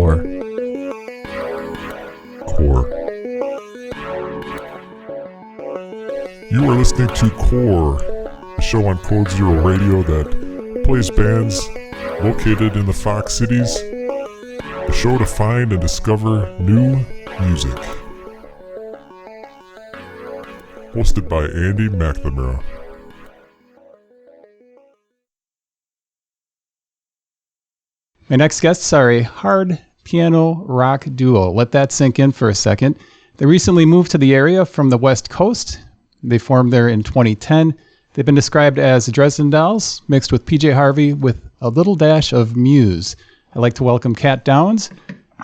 Core. You are listening to Core, a show on Code Zero Radio that plays bands located in the Fox Cities. A show to find and discover new music. Hosted by Andy McNamara. My next guests are a hard piano rock duo. Let that sink in for a second. They recently moved to the area from the West Coast. They formed there in 2010. They've been described as Dresden Dolls, mixed with PJ Harvey with a little dash of Muse. I'd like to welcome Kat Downs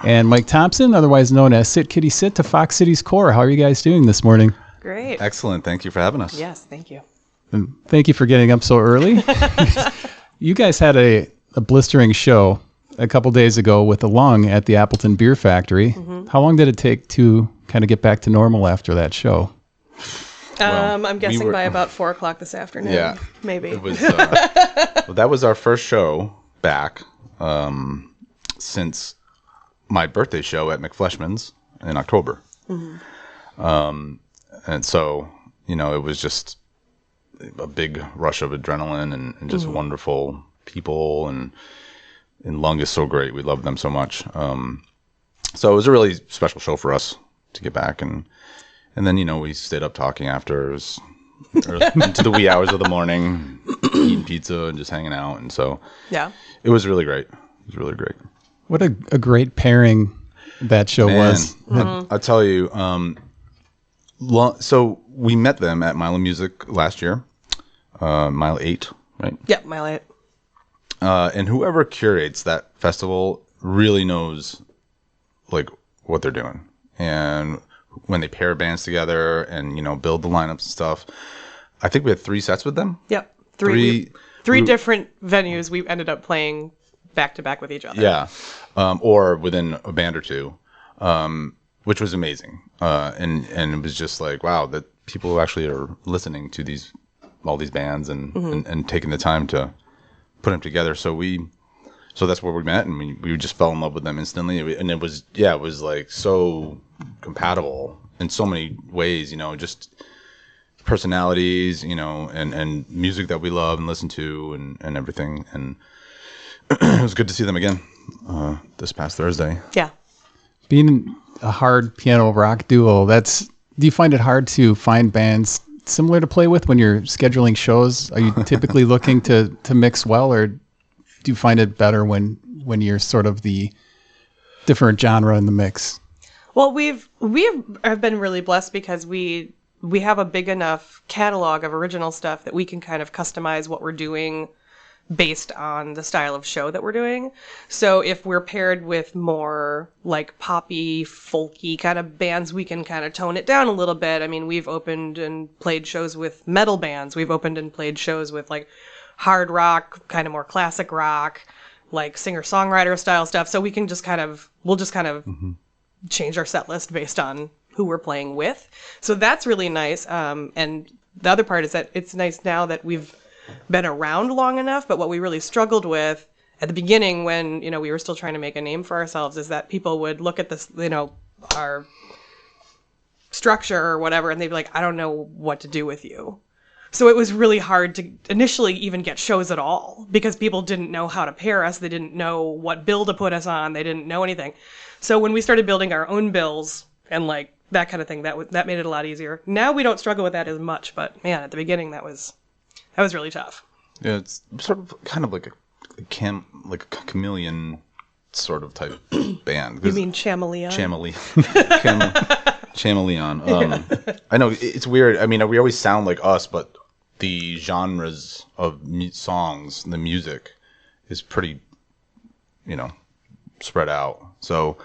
and Mike Thompson, otherwise known as Sit Kitty Sit, to Fox Cities Core. How are you guys doing this morning? Great. Excellent. Thank you for having us. Yes, thank you. And thank you for getting up so early. You guys had a blistering show a couple days ago with the Lung at the Appleton Beer Factory. Mm-hmm. How long did it take to kind of get back to normal after that show? I'm guessing by about 4 o'clock this afternoon. Yeah, maybe. It was. Well, that was our first show back since my birthday show at McFleshman's in October. Mm-hmm. And so, it was just a big rush of adrenaline and just wonderful people, and Lung is so great. We love them so much. So it was a really special show for us to get back, and then we stayed up talking after into the wee hours of the morning, eating pizza and just hanging out, and so yeah, it was really great. It was really great. What a great pairing that show was. Mm-hmm. I'll tell you. So we met them at Mile of Music last year, Mile 8, right? Yeah, Mile 8. And whoever curates that festival really knows what they're doing, and when they pair bands together and build the lineups and stuff. I think we had 3 sets with them. Yep, three different venues we ended up playing back to back with each other. Yeah, or within a band or two, which was amazing. And it was just like, wow, that people actually are listening to all these bands and taking the time to put them together. So that's where we met, and we just fell in love with them instantly. And it was like so compatible in so many ways, just personalities, and music that we love and listen to and everything. And it was good to see them again this past Thursday. Yeah. Being a hard piano rock duo, do you find it hard to find bands similar to play with when you're scheduling shows? Are you typically looking to mix well, or do you find it better when you're sort of the different genre in the mix? Well, we have been really blessed because we have a big enough catalog of original stuff that we can kind of customize what we're doing based on the style of show that we're doing. So if we're paired with more like poppy, folky kind of bands, we can kind of tone it down a little bit. I mean, we've opened and played shows with metal bands. We've opened and played shows with like hard rock, kind of more classic rock, like singer-songwriter style stuff. So we'll just kind of change our set list based on who we're playing with. So that's really nice. And the other part is that it's nice now that we've been around long enough, but what we really struggled with at the beginning when, we were still trying to make a name for ourselves is that people would look at this, our structure or whatever, and they'd be like, I don't know what to do with you. So it was really hard to initially even get shows at all because people didn't know how to pair us. They didn't know what bill to put us on. They didn't know anything. So when we started building our own bills and like that kind of thing, that made it a lot easier. Now we don't struggle with that as much, but man, at the beginning that was really tough. Yeah, it's sort of kind of like a chameleon sort of type band. You mean chameleon? Chameleon. I know it's weird. I mean, we always sound like us, but the genres of songs, the music, is pretty, spread out. So,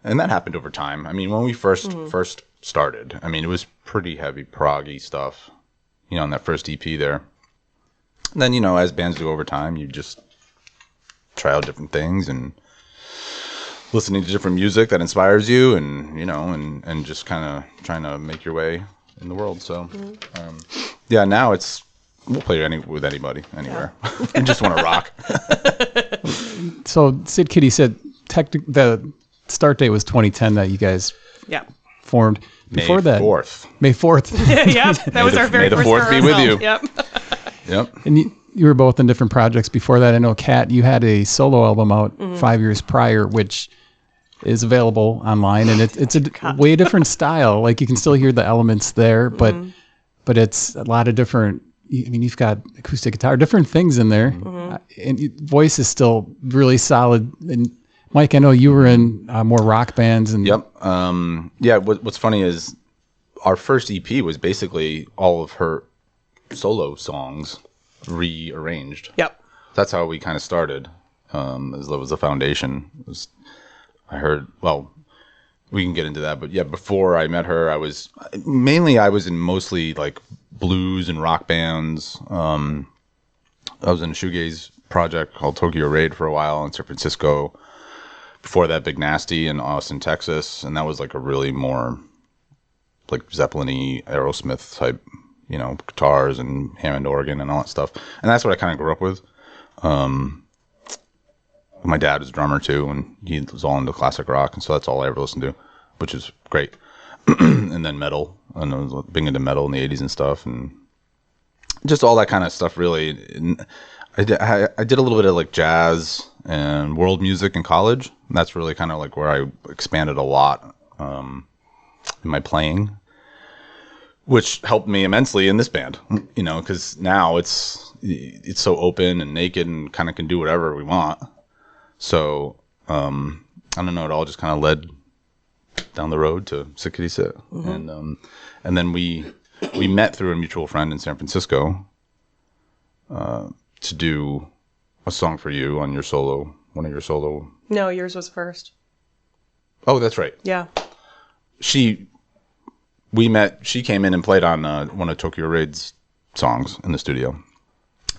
and that happened over time. I mean, when we first started, I mean, it was pretty heavy proggy stuff, on that first EP there. And then, as bands do over time, you just try out different things and listening to different music that inspires you, and and just kind of trying to make your way in the world. So now we'll play with anybody anywhere. We just want to rock. So Sid Kitty said the start date was 2010 that you guys Yeah. formed. Before May that, 4th. May 4th. Yep. That was our very May the first 4th be with rehearsal. you. Yep. Yep. And you were both in different projects before that. I know, Kat, you had a solo album out 5 years prior, which is available online, and it's a way different style. Like, you can still hear the elements there, but it's a lot of different. I mean, you've got acoustic guitar, different things in there, and your voice is still really solid. And Mike, I know you were in more rock bands, and Yep. Yeah. What's funny is our first EP was basically all of her solo songs rearranged. Yep. That's how we kind of started. As that was the foundation. I heard. Well, we can get into that, but yeah, before I met her, I was in mostly like blues and rock bands. I was in a shoegaze project called Tokyo Raid for a while in San Francisco. Before that, Big Nasty in Austin, Texas, and that was like a really more like Zeppelin-y, Aerosmith type, guitars and Hammond organ and all that stuff. And that's what I kind of grew up with. My dad was a drummer too, and he was all into classic rock, and so that's all I ever listened to, which is great. And then metal, and I was big into metal in the 80s and stuff, and just all that kind of stuff, really. And I did a little bit of like jazz and world music in college, and that's really kind of like where I expanded a lot in my playing, which helped me immensely in this band, because now it's so open and naked and kind of can do whatever we want. So, I don't know, it all just kind of led down the road to Sit Kitty Sit. And then we met through a mutual friend in San Francisco to do a song for you on one of your solo. No, yours was first. Oh, that's right. Yeah. She came in and played on one of Tokyo Raid's songs in the studio.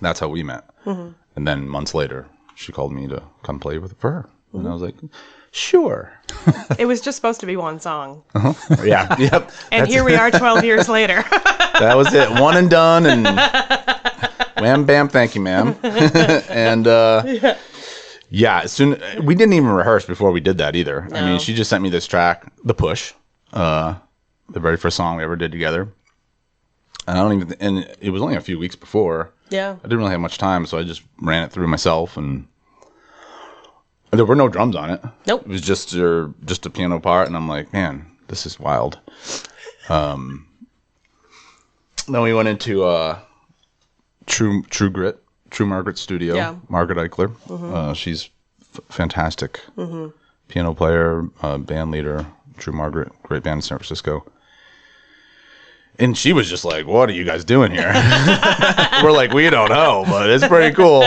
That's how we met. And then months later, she called me to come play with her. And I was like, sure. It was just supposed to be one song. Yeah. Yep. And here we are 12 years later. That was it. One and done. And wham, bam, thank you, ma'am. And we didn't even rehearse before we did that either. No. I mean, she just sent me this track, The Push, the very first song we ever did together. And it was only a few weeks before. Yeah. I didn't really have much time, so I just ran it through myself, and there were no drums on it. Nope. It was just a piano part, and I'm like, man, this is wild. Then we went into True Grit, True Margaret's studio. Yeah. Margaret Eichler. She's fantastic piano player, band leader. True Margaret, great band in San Francisco. And she was just like, what are you guys doing here? We're like, we don't know, but it's pretty cool.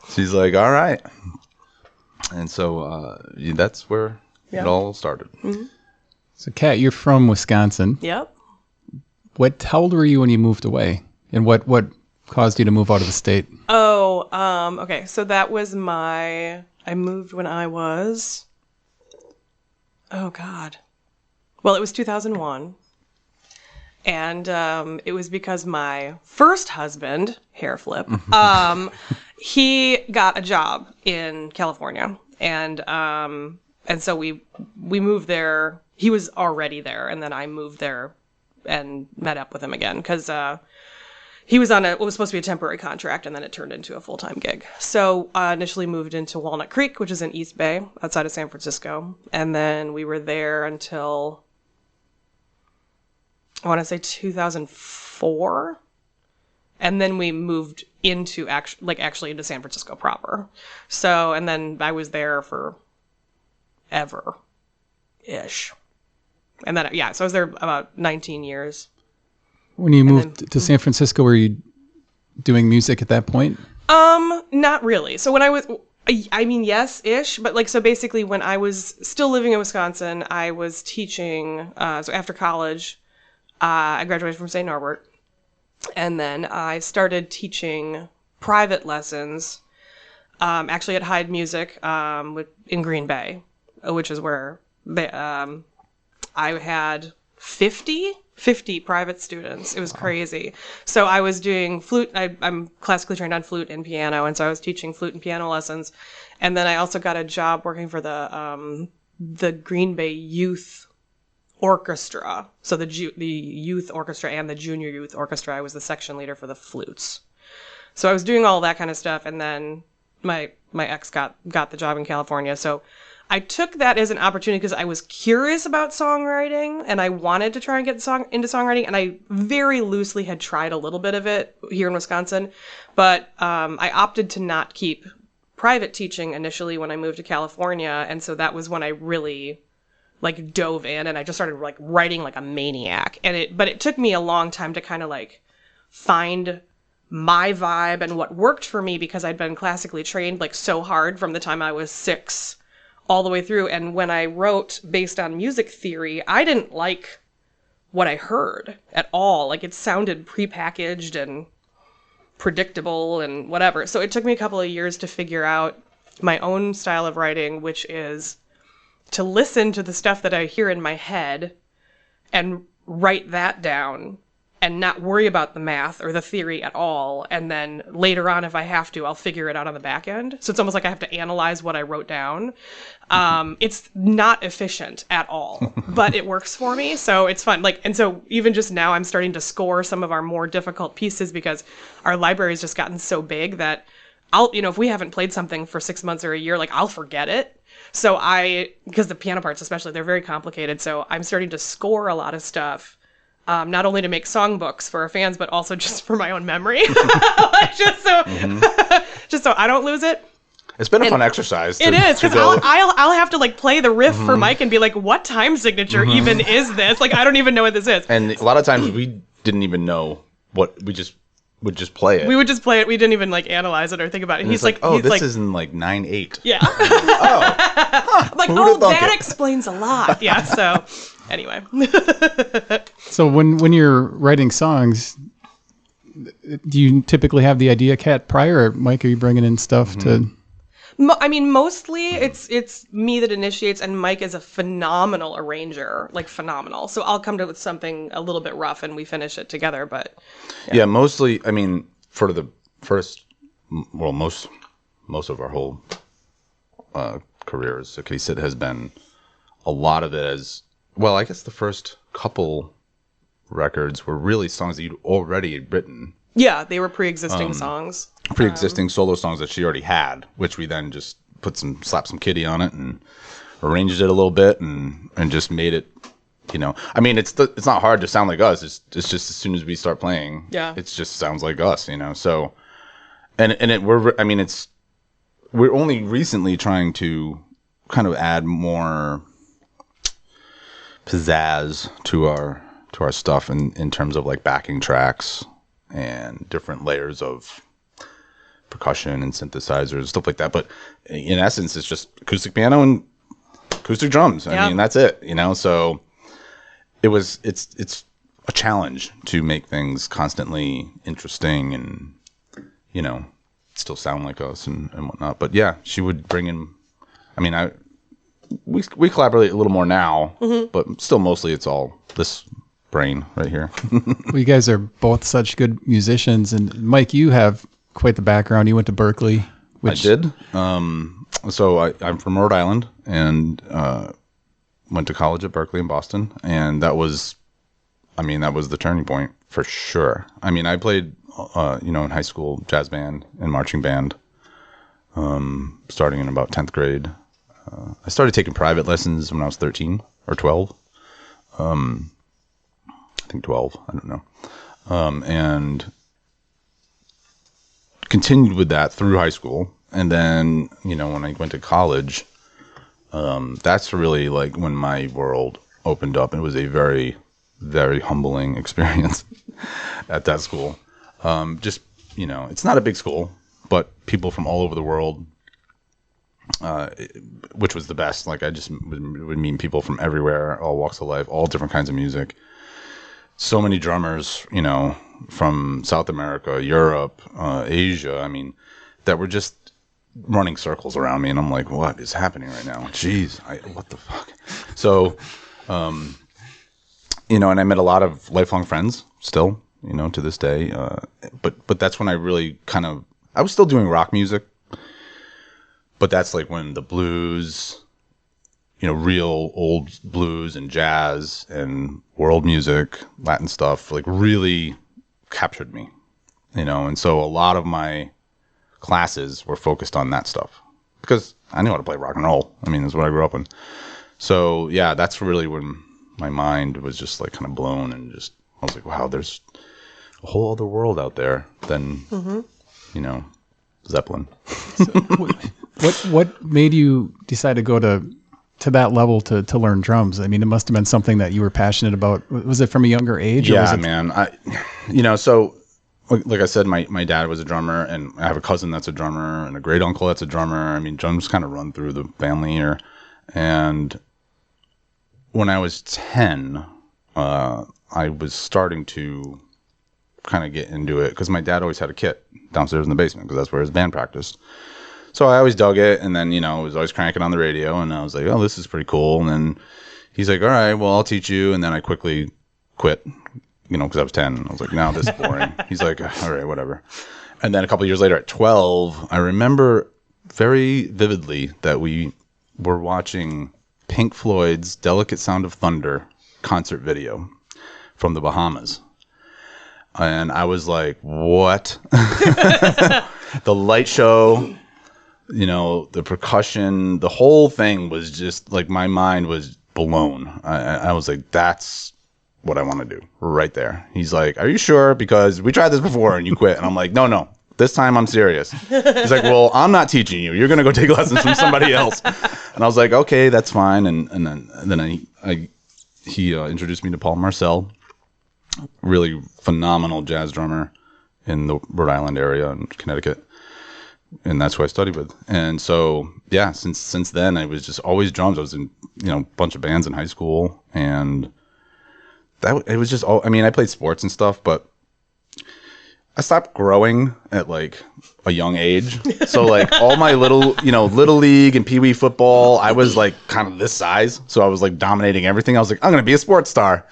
She's like, all right. And so that's where it all started. So, Kat, you're from Wisconsin. Yep. How old were you when you moved away? And what caused you to move out of the state? Oh, okay. So that was I moved when I was, oh God. Well, it was 2001. And it was because my first husband, hair flip, he got a job in California, and so we moved there. He was already there, and then I moved there and met up with him again because he was on what was supposed to be a temporary contract, and then it turned into a full-time gig. So I initially moved into Walnut Creek, which is in East Bay, outside of San Francisco, and then we were there until, I want to say 2004, and then we moved into actually into San Francisco proper. So, and then I was there for ever-ish. And then, so I was there about 19 years. When you moved to San Francisco, were you doing music at that point? Not really. So when I was, I mean, yes-ish, but so basically when I was still living in Wisconsin, I was teaching, so after college, I graduated from St. Norbert, and then I started teaching private lessons, actually at Hyde Music in Green Bay, which is where I had 50 50 private students. It was crazy. So I was doing flute. I'm classically trained on flute and piano, and so I was teaching flute and piano lessons. And then I also got a job working for the Green Bay Youth Orchestra. So the youth orchestra and the junior youth orchestra. I was the section leader for the flutes. So I was doing all that kind of stuff, and then my ex got the job in California. So I took that as an opportunity because I was curious about songwriting and I wanted to try and get into songwriting. And I very loosely had tried a little bit of it here in Wisconsin, but I opted to not keep private teaching initially when I moved to California. And so that was when I really like dove in and I just started like writing like a maniac. But it took me a long time to kind of like find my vibe and what worked for me because I'd been classically trained like so hard from the time I was 6 all the way through. And when I wrote based on music theory, I didn't like what I heard at all. Like it sounded prepackaged and predictable and whatever. So it took me a couple of years to figure out my own style of writing, which is to listen to the stuff that I hear in my head and write that down and not worry about the math or the theory at all. And then later on, if I have to, I'll figure it out on the back end. So it's almost like I have to analyze what I wrote down. It's not efficient at all, but it works for me. So it's fun. And so even just now I'm starting to score some of our more difficult pieces because our library's just gotten so big that if we haven't played something for 6 months or a year, I'll forget it. So because the piano parts especially, they're very complicated. So I'm starting to score a lot of stuff. Not only to make songbooks for our fans, but also just for my own memory, just so I don't lose it. It's been a fun exercise. It is because I'll have to play the riff for Mike and be like, "What time signature even is this? I don't even know what this is." And a lot of times we didn't even know what we just would just play it. We would just play it. We didn't even analyze it or think about it. And he's like, "Oh, this is in 9/8." Yeah. Oh, that explains a lot. Yeah. So. Anyway. So when you're writing songs, do you typically have the idea cat prior, or Mike, are you bringing in stuff to? Mostly it's me that initiates, and Mike is a phenomenal arranger, phenomenal. So I'll come to with something a little bit rough, and we finish it together. But yeah, mostly. For the first, most of our whole careers, okay, it has been a lot of it as. Well, I guess the first couple records were really songs that you'd already written. Yeah, they were pre-existing songs. Pre-existing solo songs that she already had, which we then just slapped some kitty on it and arranged it a little bit and just made it, it's not hard to sound like us. It's just as soon as we start playing, it just sounds like us, So, we're only recently trying to kind of add more pizzazz to our stuff in terms of backing tracks and different layers of percussion and synthesizers, stuff like that. But in essence, it's just acoustic piano and acoustic drums. I mean, that's it, So it's a challenge to make things constantly interesting and, still sound like us and whatnot. But yeah, she would bring in, we collaborate a little more now, but still mostly it's all this brain right here. Well, you guys are both such good musicians, and Mike, you have quite the background. You went to Berkeley. I did. So I'm from Rhode Island and went to college at Berkeley in Boston, and that was the turning point for sure. I played in high school jazz band and marching band, starting in about 10th grade. I started taking private lessons when I was 13 or 12. I think 12. I don't know. And continued with that through high school. And then, when I went to college, that's really when my world opened up. It was a very, very humbling experience at that school. It's not a big school, but people from all over the world, which was the best. I just would meet people from everywhere, all walks of life, all different kinds of music. So many drummers, from South America, Europe, Asia. That were just running circles around me, and I'm like, what is happening right now? Jeez, what the fuck? So, and I met a lot of lifelong friends still, to this day. But that's when I really I was still doing rock music, but that's like when the blues, real old blues and jazz and world music, Latin stuff, like really captured me, and so a lot of my classes were focused on that stuff because I knew how to play rock and roll. I mean, that's what I grew up in. So yeah, that's really when my mind was just like kind of blown, and just I was like, wow, there's a whole other world out there than Zeppelin. What made you decide to go to that level to learn drums? I mean, it must have been something that you were passionate about. Was it from a younger age? Yeah, or was it... man. So like I said, my dad was a drummer, and I have a cousin that's a drummer, and a great uncle that's a drummer. I mean, drums kind of run through the family here. And when I was 10, I was starting to kind of get into it because my dad always had a kit downstairs in the basement because that's where his band practiced. So I always dug it, and then, I was always cranking on the radio, and I was like, oh, this is pretty cool. And then he's like, all right, well, I'll teach you. And then I quickly quit, because I was 10. I was like, no, this is boring. He's like, all right, whatever. And then a couple of years later at 12, I remember very vividly that we were watching Pink Floyd's Delicate Sound of Thunder concert video from the Bahamas. And I was like, what? The light show, the percussion, the whole thing was just like, my mind was blown. I was like, that's what I want to do right there. He's like, are you sure? Because we tried this before and you quit. And I'm like, no, this time I'm serious. He's like, well, I'm not teaching you. You're going to go take lessons from somebody else. And I was like, okay, that's fine. And then he introduced me to Paul Marcel, really phenomenal jazz drummer in the Rhode Island area in Connecticut. And that's who I studied with. And so, yeah, since then, I was just always drums. I was in, a bunch of bands in high school, and it was just all, I mean, I played sports and stuff, but I stopped growing at like a young age. So like all my little league and peewee football, I was like kind of this size. So I was like dominating everything. I was like, I'm going to be a sports star.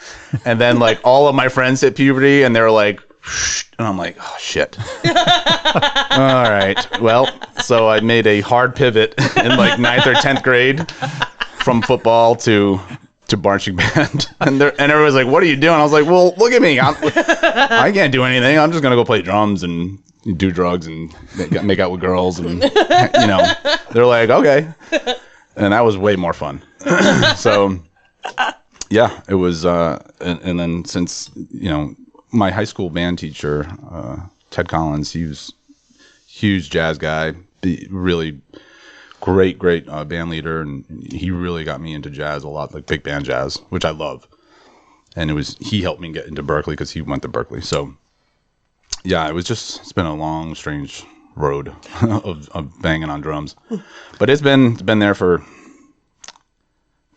And then like all of my friends hit puberty and they're like, shh. And I'm like, oh shit. All right. Well, so I made a hard pivot in like 9th or 10th grade from football to marching band, and everyone's like, what are you doing? I was like, well, look at me, I can't do anything. I'm just gonna go play drums and do drugs and make out with girls, and they're like, okay. And that was way more fun. So yeah, it was and then since my high school band teacher, Ted Collins, he was a huge jazz guy, really great band leader, and he really got me into jazz a lot, like big band jazz, which I love. And he helped me get into Berkeley because he went to Berkeley. So yeah, it's been a long, strange road of banging on drums, but it's been there for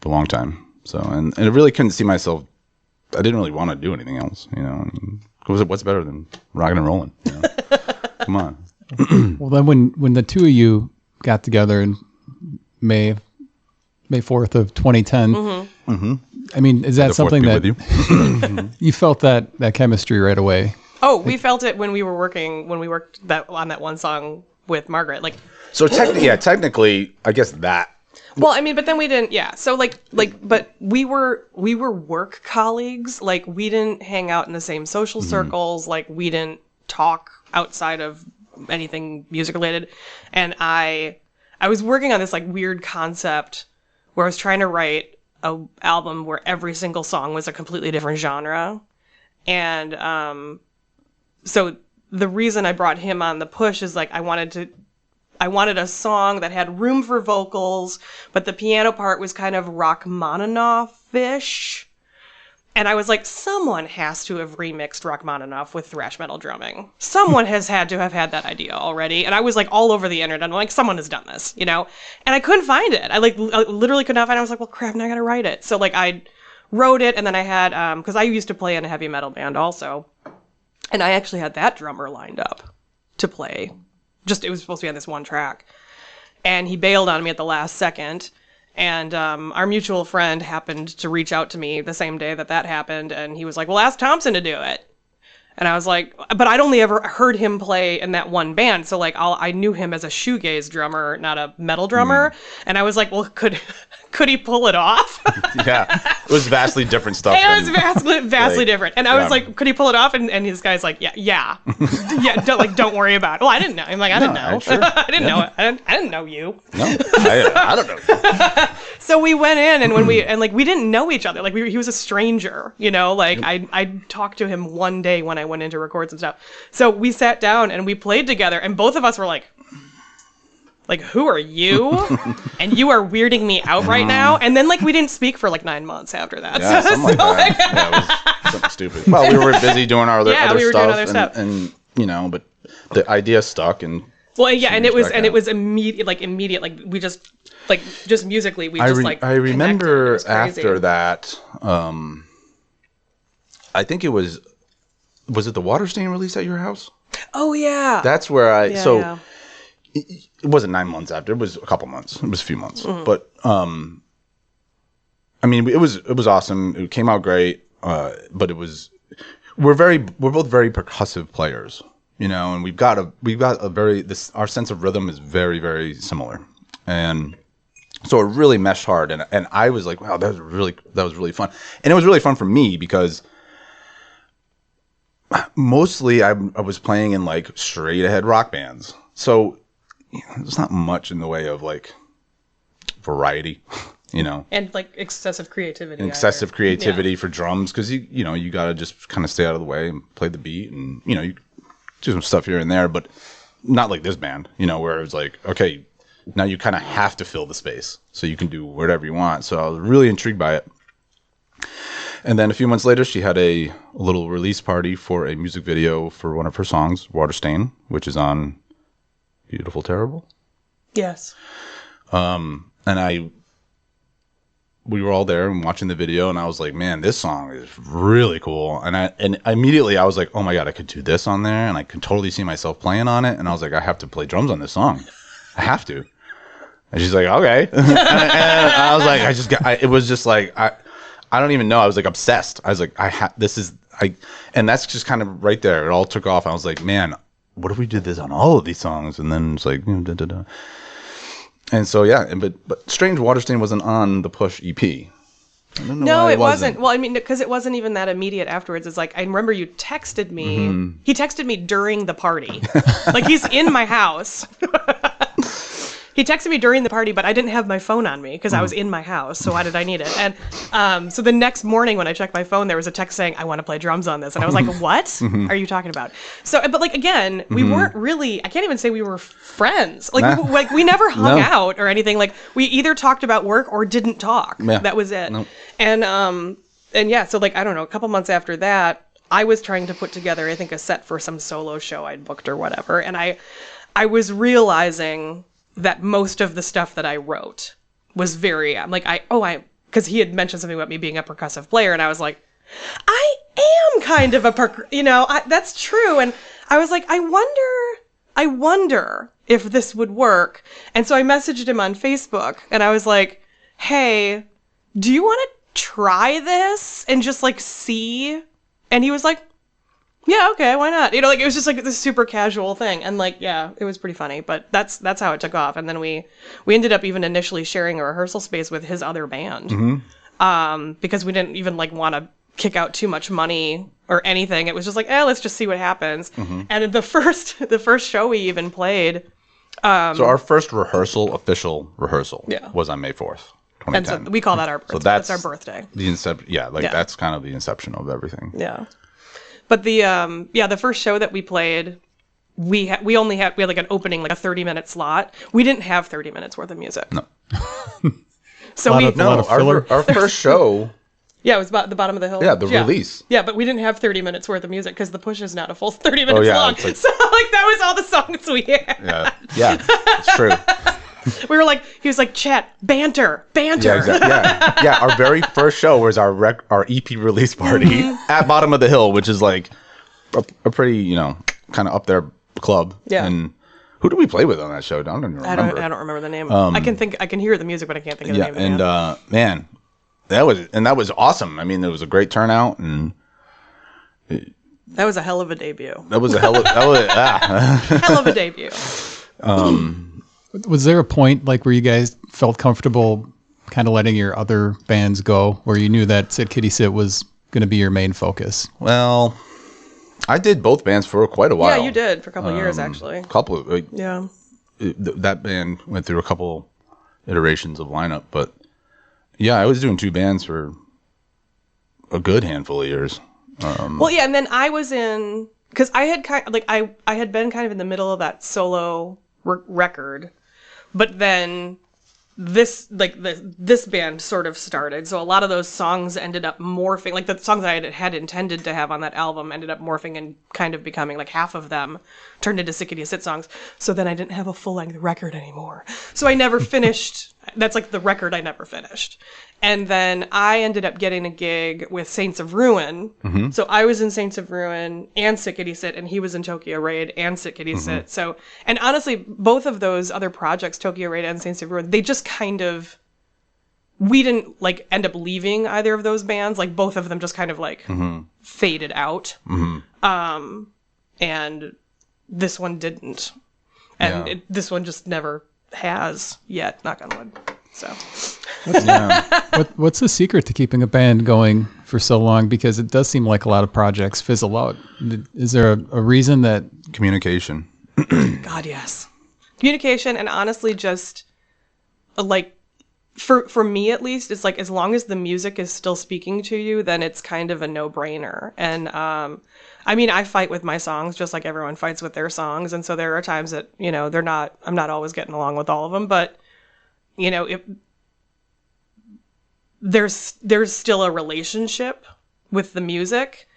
a long time. So and I really couldn't see myself. I didn't really want to do anything else, what's better than rocking and rolling? Come on. Well, then when the two of you got together in May 4th of 2010. Mm-hmm. Mm-hmm. I mean, is that something that you felt that chemistry right away? Oh, we felt it when we worked on that one song with Margaret. Like, so technically, I guess that. Well, I mean, but then we didn't. Yeah. So but we were work colleagues. Like, we didn't hang out in the same social circles. Like, we didn't talk outside of anything music related. And I was working on this like weird concept where I was trying to write a album where every single song was a completely different genre. And so the reason I brought him on the push is like I wanted a song that had room for vocals, but the piano part was kind of Rachmaninoff-ish. And I was like, someone has to have remixed Rachmaninoff with thrash metal drumming. Someone has had to have had that idea already. And I was like all over the internet. I'm like, someone has done this, And I couldn't find it. I literally could not find it. I was like, well, crap, now I gotta write it. So like I wrote it, and then I had, because I used to play in a heavy metal band also. And I actually had that drummer lined up to play. It was supposed to be on this one track. And he bailed on me at the last second. And our mutual friend happened to reach out to me the same day that happened, and he was like, well, ask Thompson to do it. And I was like, but I'd only ever heard him play in that one band. So like I knew him as a shoegaze drummer, not a metal drummer. And I was like, well, could he pull it off? Yeah. It was vastly different stuff. It was vastly different. And I was like, could he pull it off? And his guy's like, yeah. Don't worry about it. Well, I didn't know. I'm like, I didn't know. Sure. I didn't know it. I didn't know you. No, I don't know. So we went in, and we didn't know each other. Like he was a stranger, like I talked to him one day when I went into records and stuff. So we sat down and we played together, and both of us were like, who are you? And you are weirding me out right now. And then we didn't speak for 9 months after that. Yeah, something like that. Yeah, it was something stupid. Well, we were busy doing our other we were stuff, doing other stuff. And but the idea stuck. And well, yeah, and it was immediate. We just musically we I remember after that. I think it was it the Waterstain release at your house? Oh yeah. That's where I Yeah. It wasn't 9 months after. It was a couple months. It was a few months. But I mean, it was awesome. It came out great. But we're both very percussive players, and we've got our sense of rhythm is very, very similar, and so it really meshed hard. And I was like, wow, that was really fun, and it was really fun for me because mostly I was playing in straight ahead rock bands, so. There's not much in the way of variety, and excessive creativity. Creativity for drums because you got to just kind of stay out of the way and play the beat and you do some stuff here and there, but not like this band, where it was okay, now you kind of have to fill the space so you can do whatever you want. So I was really intrigued by it. And then a few months later, she had a little release party for a music video for one of her songs, Waterstain, which is on Beautiful Terrible. Yes. And we were all there and watching the video, and I was like, man, this song is really cool. And immediately I was like, oh my God, I could do this on there, and I could totally see myself playing on it. And I was like, I have to play drums on this song. I have to. And she's like, okay. and I was like, it was just I don't even know. I was obsessed. I was like, and that's just kind of right there. It all took off. I was like, man, what if we did this on all of these songs? And then it's And so, yeah, but Strange Waterstain wasn't on the Push EP. No, it wasn't. Well, I mean, because it wasn't even that immediate afterwards. It's I remember you texted me. Mm-hmm. He texted me during the party. He's in my house. He texted me during the party, but I didn't have my phone on me because I was in my house. So why did I need it? And so the next morning when I checked my phone, there was a text saying, I want to play drums on this. And I was like, what are you talking about? So, but again, we weren't really, I can't even say we were friends. We never hung out or anything. We either talked about work or didn't talk. Yeah. That was it. No. And yeah, so I don't know, a couple months after that, I was trying to put together, I think, a set for some solo show I'd booked or whatever. And I was realizing that most of the stuff that I wrote was very, because he had mentioned something about me being a percussive player, and I was like, I am kind of a that's true. And I was like, I wonder if this would work. And so I messaged him on Facebook, and I was like, hey, do you want to try this and just see? And he was like, yeah, okay, why not? It was just this super casual thing. And yeah, it was pretty funny, but that's how it took off. And then we ended up even initially sharing a rehearsal space with his other band. Mm-hmm. Because we didn't even want to kick out too much money or anything. It was just let's just see what happens. Mm-hmm. And the first show we even played. So our first official rehearsal was on May 4th. 2010. And so we call that our birthday. So that's our birthday. The inception. Yeah, that's kind of the inception of everything. Yeah. But the first show that we played, we had an opening, a 30-minute slot. We didn't have 30 minutes worth of music. No. So our first show. Yeah, it was about the bottom of the hill. Yeah, release. Yeah, but we didn't have 30 minutes worth of music because the Push is not a full 30 minutes long. So that was all the songs we had. Yeah, it's true. We were he was like, chat, banter. Yeah, exactly. Yeah. Our very first show was our EP release party at Bottom of the Hill, which is a pretty, kind of up there club. Yeah. And Who did we play with on that show? I don't even remember. I don't remember the name. I can hear the music, but I can't think of the name of the band. And man, that was awesome. I mean, there was a great turnout, and that was a hell of a debut. Hell of a debut. Was there a point like where you guys felt comfortable kind of letting your other bands go, where you knew that Sit Kitty Sit was going to be your main focus? Well, I did both bands for quite a while. Yeah, you did for a couple of years, actually. Yeah. That band went through a couple iterations of lineup, but yeah, I was doing 2 bands for a good handful of years. Well, yeah, and then I was in, because I had I had been kind of in the middle of that solo record, but then this band sort of started, so a lot of those songs ended up morphing, like the songs I had intended to have on that album ended up morphing and kind of becoming, like, half of them turned into Sit Kitty Sit songs. So then I didn't have a full-length record anymore, so I never finished. That's like the record I never finished. And then I ended up getting a gig with Saints of Ruin. Mm-hmm. So I was in Saints of Ruin and Sit Kitty Sit, and he was in Tokyo Raid and Sit Kitty Sit. So, and honestly, both of those other projects, Tokyo Raid and Saints of Ruin, they just kind of, we didn't like end up leaving either of those bands. Like both of them just kind of like faded out. Mm-hmm. And this one didn't. And this one just never has yet, knock on wood. So what's the secret to keeping a band going for so long? Because it does seem like a lot of projects fizzle out. Is there a reason that... Communication. God, yes. Communication, and honestly just like for me at least, it's like as long as the music is still speaking to you, then it's kind of a no-brainer. And I mean, I fight with my songs just like everyone fights with their songs, and so there are times that, you know, I'm not always getting along with all of them, but you know, if there's still a relationship with the music,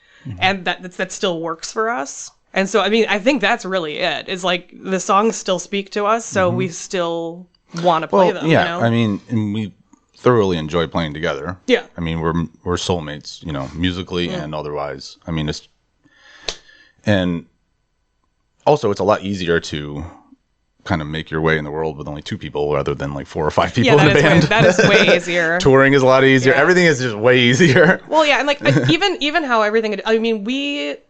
and that still works for us. And so, I mean, I think that's really it. It's like the songs still speak to us, so we still want to play them. Yeah, you know? I mean, and we thoroughly enjoy playing together. Yeah. I mean, we're soulmates, you know, musically and otherwise. I mean, and also it's a lot easier to kind of make your way in the world with only 2 people rather than like 4 or 5 people in the band. That is way easier. Touring is a lot easier. Yeah. Everything is just way easier. Well, yeah, and like even how everything. I mean, the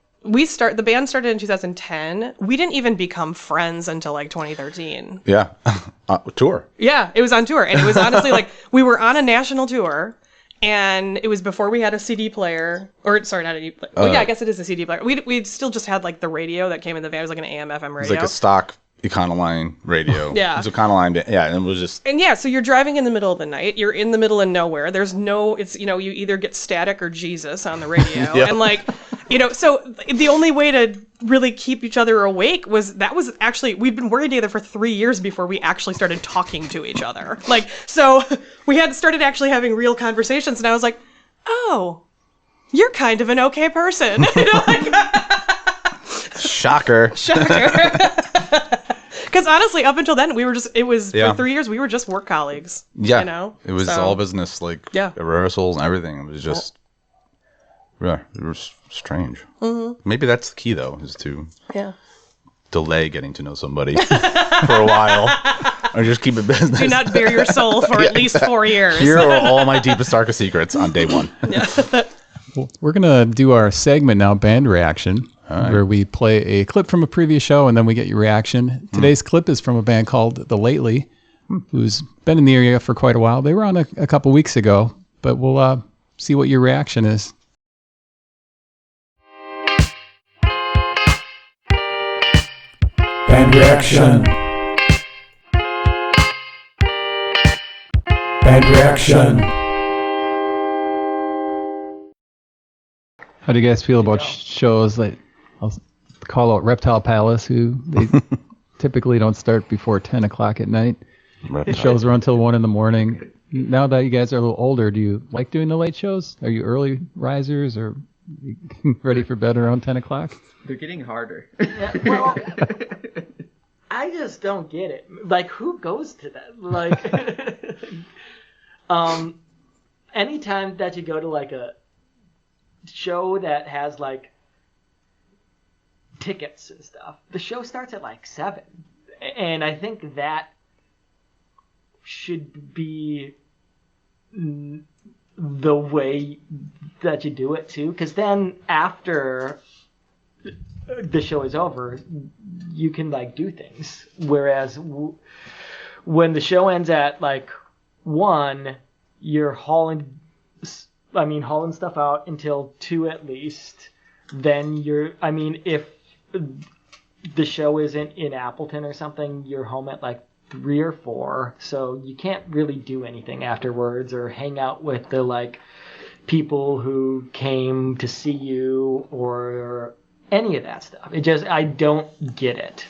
band started in 2010. We didn't even become friends until like 2013. Yeah, tour. Yeah, it was on tour, and it was honestly like we were on a national tour. And it was before we had a CD player, or sorry, not a CD player. Yeah, I guess it is a CD player. We still just had like the radio that came in the van. It was like an AM FM radio. It was like a stock Econoline radio. Yeah. It was Econoline. Yeah, and it was just... And yeah, so you're driving in the middle of the night. You're in the middle of nowhere. There's no... It's, you know, you either get Static or Jesus on the radio. Yeah. And like, you know, so the only way to really keep each other awake was actually... We'd been working together for 3 years before we actually started talking to each other. Like, so we had started actually having real conversations, and I was like, oh, you're kind of an okay person. You know, like... Shocker. Because honestly, up until then, for 3 years, we were just work colleagues. Yeah. You know? It was all business, like rehearsals and everything. It was just, it was strange. Mm-hmm. Maybe that's the key, though, is to delay getting to know somebody for a while. Or just keep it business. Do not bare your soul for at least 4 years. Here are all my deepest, darkest secrets on day 1. Yeah. Well, we're going to do our segment now, Band Reaction, where we play a clip from a previous show and then we get your reaction. Today's clip is from a band called The Lately, who's been in the area for quite a while. They were on a couple weeks ago, but we'll see what your reaction is. Band Reaction. Band Reaction. How do you guys feel about shows like, I'll call out Reptile Palace, who they typically don't start before 10 o'clock at night. The shows run until 1 in the morning. Now that you guys are a little older, do you like doing the late shows? Are you early risers or ready for bed around 10 o'clock? They're getting harder. Yeah, well, I just don't get it. Like, who goes to that? Like, anytime that you go to like a show that has like tickets and stuff, the show starts at like 7, And I think that should be the way that you do it too, because then after the show is over, you can like do things. Whereas when the show ends at like 1, you're hauling stuff out until 2 at least. Then if the show isn't in Appleton or something, you're home at like 3 or 4, so you can't really do anything afterwards or hang out with the like people who came to see you or any of that stuff. I don't get it.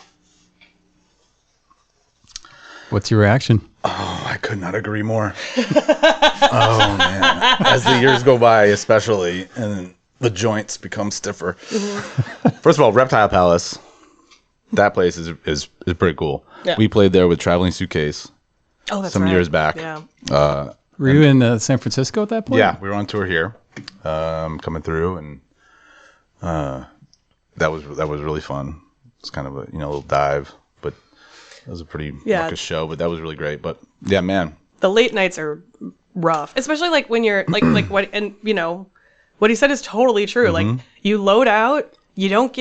What's your reaction? Oh, I could not agree more. Oh man, as the years go by, especially, and the joints become stiffer. First of all, Reptile Palace. That place is pretty cool. Yeah. We played there with Traveling Suitcase some years back. Yeah. Were you in San Francisco at that point? Yeah, we were on tour here, coming through, and that was really fun. It's kind of a little dive, but it was a pretty ruckus show. But that was really great. But yeah, man, the late nights are rough, especially like when you're like what, and what he said is totally true. Like you load out, you don't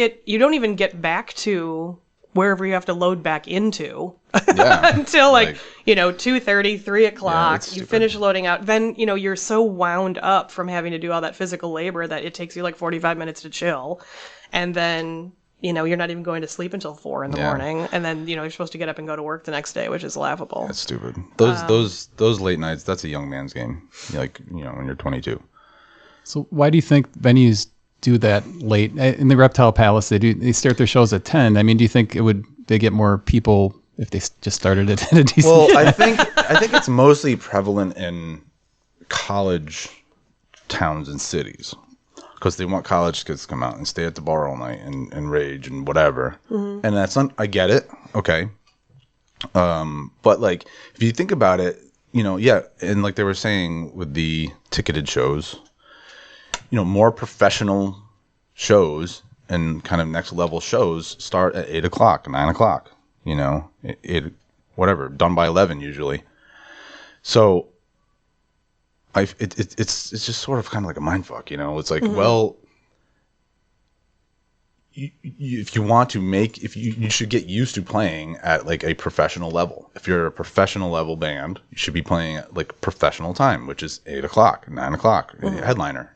even get back to wherever you have to load back into until like 2:30, 3 o'clock. You finish loading out. Then, you're so wound up from having to do all that physical labor that it takes you like 45 minutes to chill. And then, you're not even going to sleep until 4 in the morning. And then, you're supposed to get up and go to work the next day, which is laughable. That's stupid. Those late nights, that's a young man's game. Like, when you're 22. So why do you think venues do that late? In the Reptile Palace, they start their shows at 10. I mean, do you think they get more people if they just started it at a decent Well, time? I think it's mostly prevalent in college towns and cities, because they want college kids to come out and stay at the bar all night and rage and whatever. And that's I get it. Okay. But like, if you think about it, and like they were saying with the ticketed shows, more professional shows and kind of next level shows start at 8 o'clock, 9 o'clock, whatever, done by 11 usually. So it's just sort of kind of like a mind fuck, it's like, well, if you want to you should get used to playing at like a professional level. If you're a professional level band, you should be playing at like professional time, which is 8 o'clock, 9 o'clock, headliner,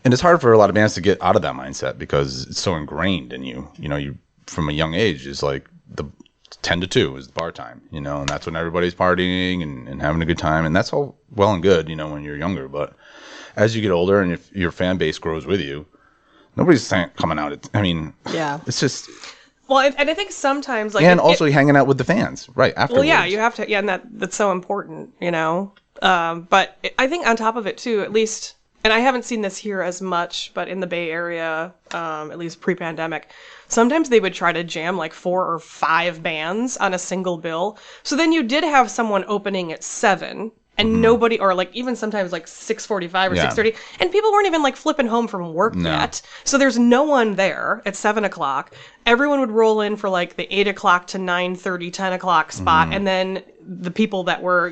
and it's hard for a lot of bands to get out of that mindset because it's so ingrained in you. You from a young age is like the 10 to 2 is the bar time, and that's when everybody's partying and having a good time, and that's all well and good, when you're younger. But as you get older and if your fan base grows with you, nobody's coming out. It's just. Well, and I think sometimes like hanging out with the fans right afterwards. Well, yeah, you have to. Yeah, and that's so important, But I think on top of it too, at least, and I haven't seen this here as much, but in the Bay Area, at least pre-pandemic, sometimes they would try to jam like 4 or 5 bands on a single bill. So then you did have someone opening at 7. And nobody, or like even sometimes like 6:45 or 6:30, and people weren't even like flipping home from work yet. So there's no one there at 7 o'clock. Everyone would roll in for like the 8 o'clock to 9:30, 10 o'clock spot. And then the people that were,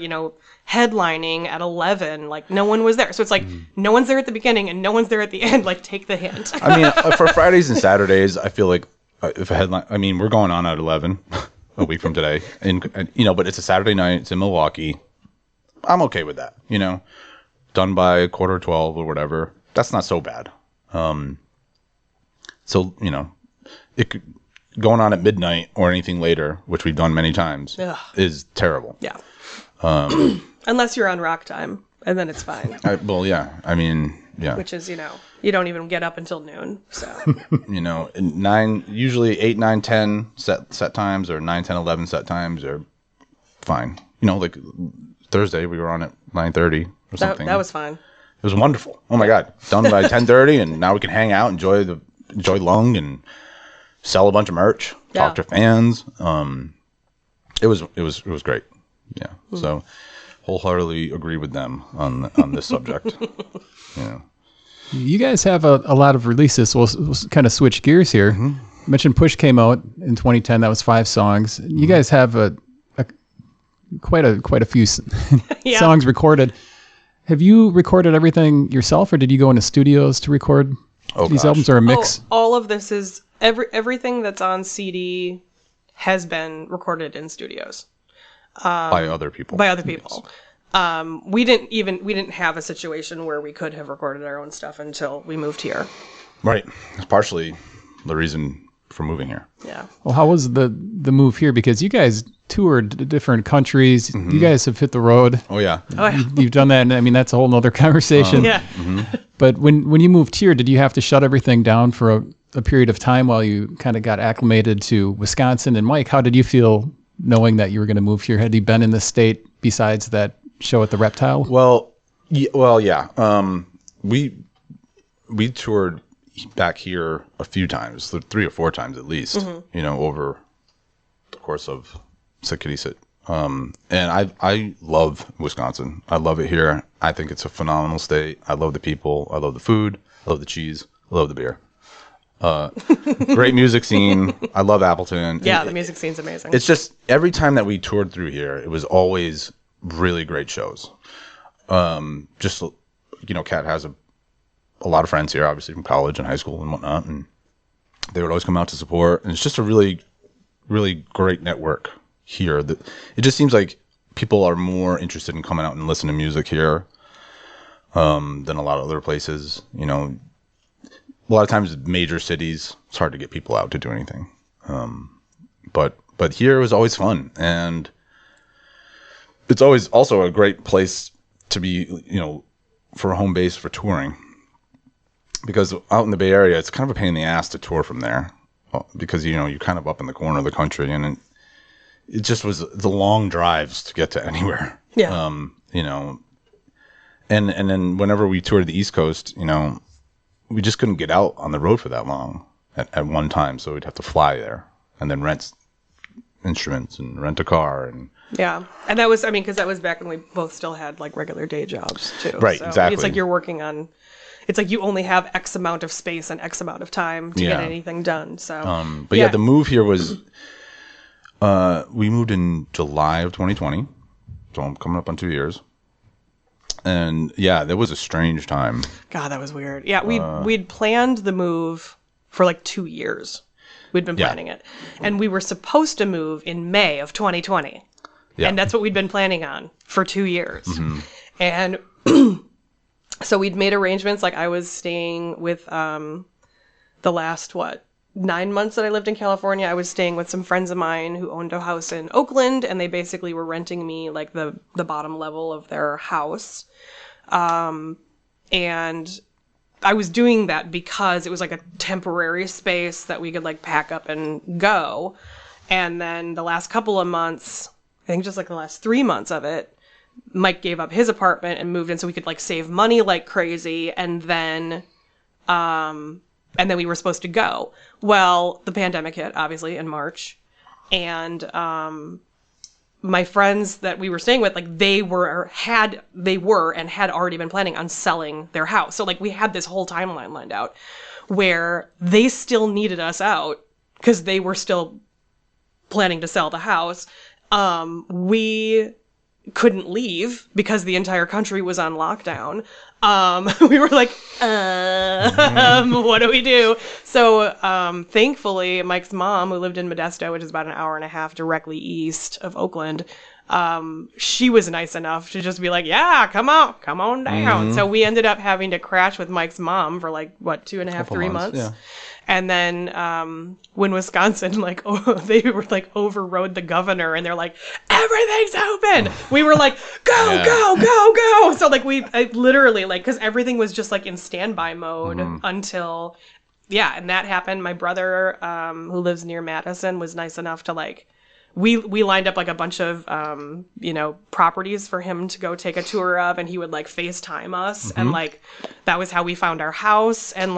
headlining at 11, like no one was there. So it's like no one's there at the beginning and no one's there at the end. Like take the hint. For Fridays and Saturdays, I feel like if a headline, we're going on at 11 a week from today. And but it's a Saturday night. It's in Milwaukee. I'm okay with that, done by 11:45 or whatever. That's not so bad. So, it could, going on at midnight or anything later, which we've done many times, is terrible. Yeah. Unless you're on rock time, and then it's fine. Yeah. Which is, you don't even get up until noon. So, usually 8, 9, 10 set times, or 9, 10, 11 set times are fine. Like Thursday we were on at 9:30 or something. That was fine. It was wonderful. Oh my God, done by 10:30, and now we can hang out, enjoy Lung, and sell a bunch of merch, talk to fans. It was great. Yeah. So wholeheartedly agree with them on this subject. You guys have a lot of releases. We'll kind of switch gears here. mentioned Push came out in 2010. That was 5 songs. You guys have quite a few Yeah. songs recorded. Have you recorded everything yourself, or did you go into studios to record these albums, or a mix? All of this is everything that's on CD has been recorded in studios by other people. by other people. We didn't have a situation where we could have recorded our own stuff until we moved here. Right. It's partially the reason for moving here. Yeah. Well, how was the move here? Because you guys toured different countries. You guys have hit the road. Oh yeah. You've done that, and I mean that's a whole nother conversation. Yeah. But when you moved here, did you have to shut everything down for a period of time while you kind of got acclimated to Wisconsin? And Mike, how did you feel knowing that you were going to move here? Had you been in the state besides that show at the Reptile? Well, yeah. We toured back here a few times, 3 or 4 times at least. Over the course of Sit. And I love Wisconsin. I love it here. I think it's a phenomenal state. I love the people. I love the food. I love the cheese. I love the beer. Great music scene. I love Appleton. Yeah, the music scene's amazing. It's just every time that we toured through here, it was always really great shows. Kat has a lot of friends here, obviously from college and high school and whatnot, and they would always come out to support. And it's just a really, really great network here. It just seems like people are more interested in coming out and listening to music here than a lot of other places. A lot of times major cities, it's hard to get people out to do anything. But here it was always fun, and it's always also a great place to be, for a home base for touring. Because out in the Bay Area, it's kind of a pain in the ass to tour from there, because you're kind of up in the corner of the country, and it just was the long drives to get to anywhere. Yeah. And then whenever we toured the East Coast, we just couldn't get out on the road for that long at one time, so we'd have to fly there and then rent instruments and rent a car and. Yeah, and that was, because that was back when we both still had like regular day jobs too. Right, so exactly. It's like you're working on. It's like you only have X amount of space and X amount of time to get anything done. So, but the move here was, we moved in July of 2020, so I'm coming up on 2 years. And yeah, that was a strange time. God, that was weird. Yeah, we'd planned the move for like 2 years. We'd been planning it, and we were supposed to move in May of 2020, and that's what we'd been planning on for 2 years. And so we'd made arrangements. Like I was staying with the last 9 months that I lived in California. I was staying with some friends of mine who owned a house in Oakland, and they basically were renting me like the bottom level of their house. And I was doing that because it was like a temporary space that we could like pack up and go. And then the last couple of months, I think just like the last 3 months of it, Mike gave up his apartment and moved in so we could like save money like crazy. And then we were supposed to go. Well, the pandemic hit obviously in March, and my friends that we were staying with, like they were and had already been planning on selling their house. So like we had this whole timeline lined out where they still needed us out because they were still planning to sell the house. We couldn't leave because the entire country was on lockdown. We were like, what do we do? So, thankfully, Mike's mom, who lived in Modesto, which is about an hour and a half directly east of Oakland, she was nice enough to just be like, yeah, come on down. So we ended up having to crash with Mike's mom for like, 2.5, 3 months. Yeah. And then when Wisconsin, they were like overrode the governor and they're like, everything's open. We were like, go. So like I literally because everything was just like in standby mode until, and that happened. My brother, who lives near Madison, was nice enough to we lined up like a bunch of, properties for him to go take a tour of, and he would like FaceTime us. And that was how we found our house. And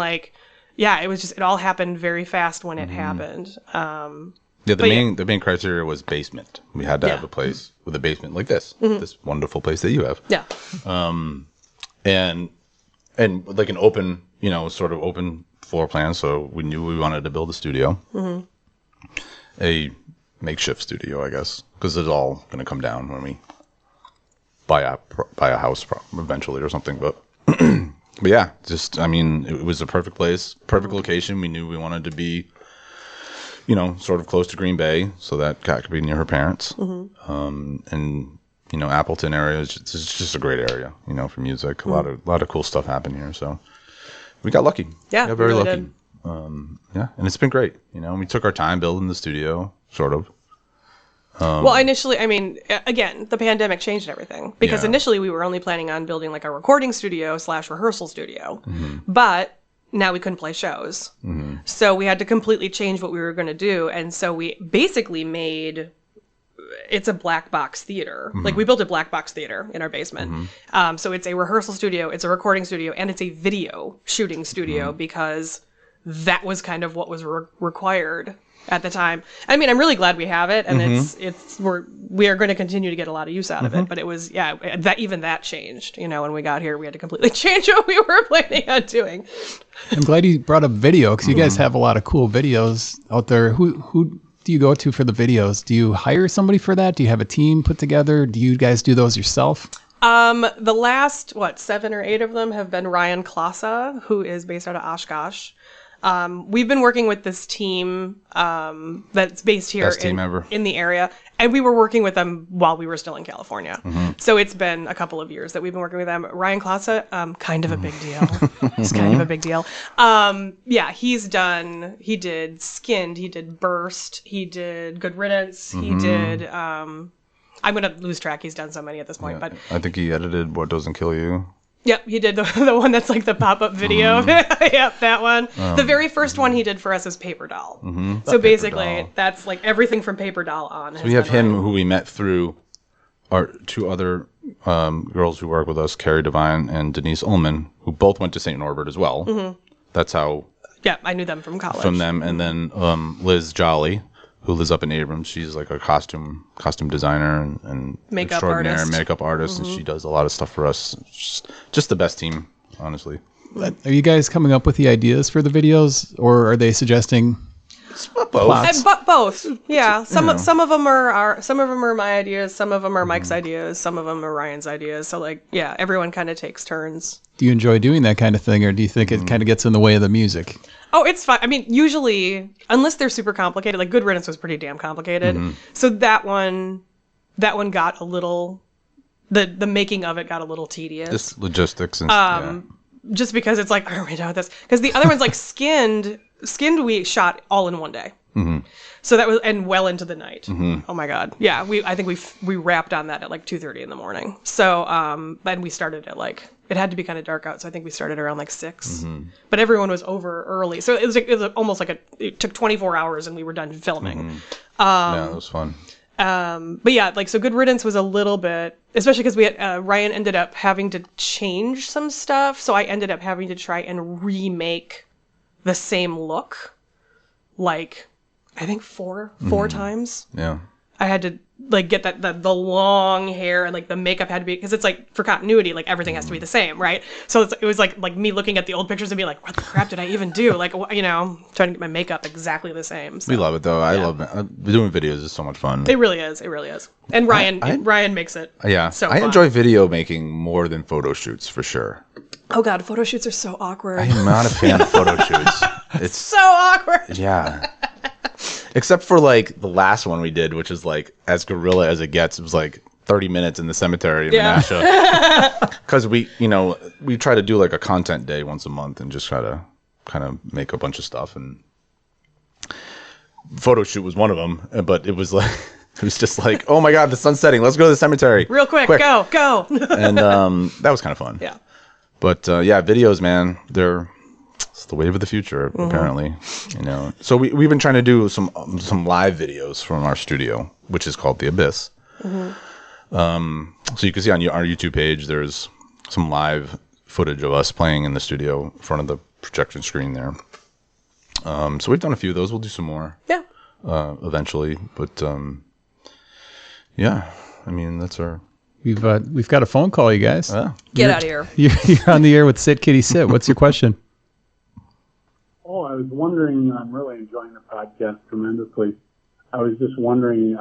it was just, it all happened very fast when it happened. The main criteria was basement. We had to have a place with a basement like this wonderful place that you have. Yeah. And like an open, sort of open floor plan, so we knew we wanted to build a studio, a makeshift studio, I guess, because it's all going to come down when we buy a house eventually or something. But but yeah, just I mean, it was a perfect place, perfect location. We knew we wanted to be, sort of close to Green Bay, so that Kat could be near her parents. And Appleton area is just a great area, for music. A lot of cool stuff happened here, so we got lucky. Yeah, got very we really lucky. did. And it's been great. We took our time building the studio, sort of. Well, initially, I mean, again, the pandemic changed everything because initially we were only planning on building like a recording studio / rehearsal studio, but now we couldn't play shows. So we had to completely change what we were going to do. And so we basically it's a black box theater. Like we built a black box theater in our basement. So it's a rehearsal studio, it's a recording studio, and it's a video shooting studio because that was kind of what was required at the time. I mean, I'm really glad we have it, and we are going to continue to get a lot of use out of it. But it was that changed. When we got here, we had to completely change what we were planning on doing. I'm glad you brought up video because you guys have a lot of cool videos out there. Who do you go to for the videos? Do you hire somebody for that? Do you have a team put together? Do you guys do those yourself? The last 7 or 8 of them have been Ryan Klausa, who is based out of Oshkosh. We've been working with this team that's based here in the area, and we were working with them while we were still in California. So it's been a couple of years that we've been working with them. Ryan Klausa, kind of a big deal. He's kind of a big deal. He did Skinned, he did Burst, he did Good Riddance, he did, I'm going to lose track. He's done so many at this point, but I think he edited What Doesn't Kill You. Yep, he did the one that's like the pop-up video. Yep, that one. The very first one he did for us is Paper Doll. So basically, that's like everything from Paper Doll on. So we have him, who we met through our 2 other girls who work with us, Carrie Devine and Denise Ullman, who both went to St. Norbert as well. That's how... Yeah, I knew them from college. From them, and then Liz Jolly, who lives up in Abrams. She's like a costume designer and makeup artist, and she does a lot of stuff for us. Just the best team, honestly. Are you guys coming up with the ideas for the videos, or are they suggesting both? Both. Yeah. Some of them are my ideas. Some of them are Mike's ideas. Some of them are Ryan's ideas. So everyone kind of takes turns. Do you enjoy doing that kind of thing, or do you think it kind of gets in the way of the music? Oh, it's fine. I mean, usually, unless they're super complicated, like Good Riddance was pretty damn complicated. So that one got a little, the making of it got a little tedious. Just logistics and just because it's like, are we done with this? Because the other one's like Skinned we shot all in one day. So that was, and well into the night. Oh my God. Yeah. I think we wrapped on that at like 2:30 in the morning. So, then we started at it had to be kind of dark out. So I think we started around 6, but everyone was over early. So it was almost it took 24 hours and we were done filming. Yeah, it was fun. But yeah, so Good Riddance was a little bit, especially because we had, Ryan ended up having to change some stuff. So I ended up having to try and remake the same look, I think four times. Yeah. I had to get the long hair and the makeup had to be, because it's for continuity, everything has to be the same, right? So it was like me looking at the old pictures and being like, what the crap did I even do? Trying to get my makeup exactly the same. So, we love it though. I love it. Doing videos is so much fun. It really is. It really is. And Ryan makes it. Yeah. So I fun. enjoy video making more than photo shoots for sure. Oh God, photo shoots are so awkward. I am not a fan of photo shoots. It's so awkward. Yeah. Except for the last one we did, which is as guerrilla as it gets. It was 30 minutes in the cemetery in Menasha. Because we try to do a content day once a month and just try to kind of make a bunch of stuff. And photo shoot was one of them, but it was it was just oh my God, the sun's setting. Let's go to the cemetery. Real quick. Go. And that was kind of fun. Yeah. But videos, man, it's the wave of the future, apparently. So we've been trying to do some live videos from our studio, which is called The Abyss. So you can see on our YouTube page, there's some live footage of us playing in the studio in front of the projection screen there. So we've done a few of those. We'll do some more. Yeah. Eventually, but yeah, I mean that's our. We've got a phone call, you guys. Get out of here. You're on the air with Sit Kitty Sit. What's your question? I was wondering, I'm really enjoying the podcast tremendously. I was just wondering,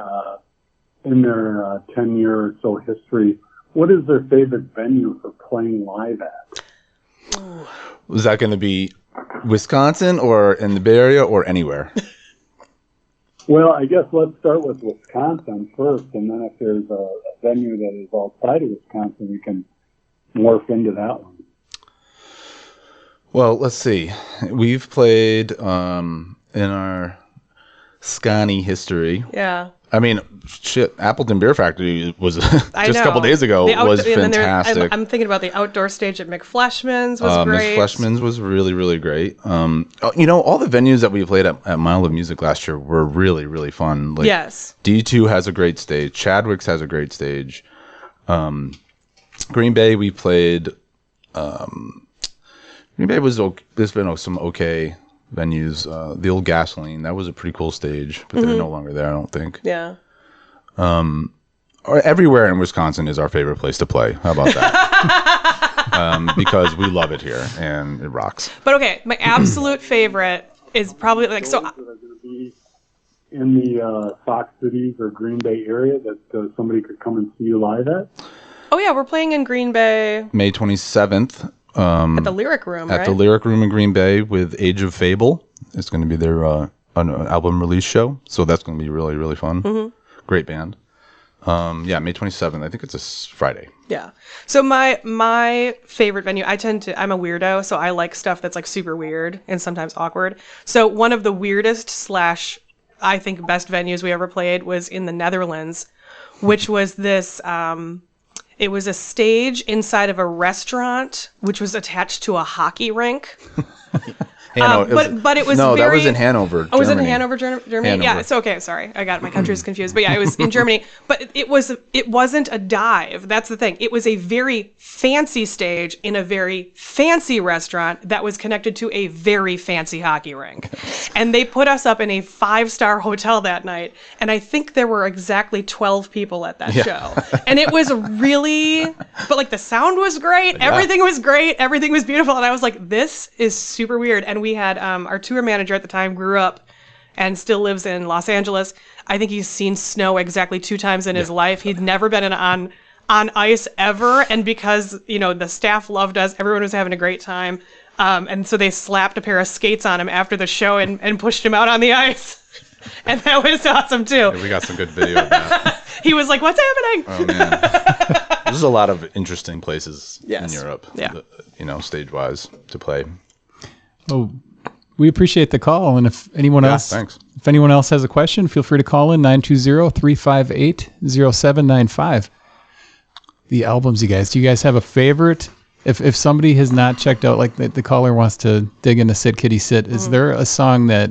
in their 10-year or so history, what is their favorite venue for playing live at? Was that going to be Wisconsin or in the Bay Area or anywhere? Well, I guess let's start with Wisconsin first, and then if there's a venue that is outside of Wisconsin, we can morph into that one. Well, let's see. We've played in our Scani history. Yeah. I mean, shit, Appleton Beer Factory was just I a know. couple days ago was and then fantastic. I'm thinking about the outdoor stage at McFleshman's was great. McFleshman's was really, really great. You know, all the venues that we played at Mile of Music last year were really, really fun. Like, yes. D2 has a great stage. Chadwick's has a great stage. Green Bay, we played. Green Bay there's been some okay venues. The old Gasoline, that was a pretty cool stage, but they're no longer there, I don't think. Yeah. Or everywhere in Wisconsin is our favorite place to play. How about that? Because we love it here and it rocks. But okay, my absolute favorite is probably like so. That are going to be in the Fox Cities or Green Bay area that somebody could come and see you live at? Oh yeah, we're playing in Green Bay May 27th. at the Lyric Room, At the Lyric Room in Green Bay with Age of Fable. It's going to be their an album release show, so that's going to be really, really fun. Mm-hmm. Great band. Yeah, May 27th. I think it's a Friday. Yeah. So my favorite venue, I'm a weirdo, so I like stuff that's like super weird and sometimes awkward. So one of the weirdest / I think best venues we ever played was in the Netherlands, which was this it was a stage inside of a restaurant which was attached to a hockey rink. But it was no, very... that was in Hanover, Germany. Oh, was it in Hanover, Germany? Hanover. Yeah, it's okay. Sorry, I got my countries confused. But yeah, it was in Germany. But it wasn't a dive. That's the thing. It was a very fancy stage in a very fancy restaurant that was connected to a very fancy hockey rink. And they put us up in a 5-star hotel that night. And I think there were exactly 12 people at that show. And it was really... But like the sound was great. Yeah. Everything was great. Everything was beautiful. And I was like, this is super weird. And we had our tour manager at the time grew up and still lives in Los Angeles. I think he's seen snow exactly 2 times in his life. He'd never been on ice ever. And because, the staff loved us, everyone was having a great time. And so they slapped a pair of skates on him after the show and pushed him out on the ice. And that was awesome too. Yeah, we got some good video of that. He was like, "What's happening?" Oh man. There's a lot of interesting places in Europe, stage-wise to play. Oh, we appreciate the call, and if anyone else has a question, feel free to call in 920-358-0795. The albums, you guys. Do you guys have a favorite? If somebody has not checked out, like the caller wants to dig into Sit Kitty Sit, is there a song that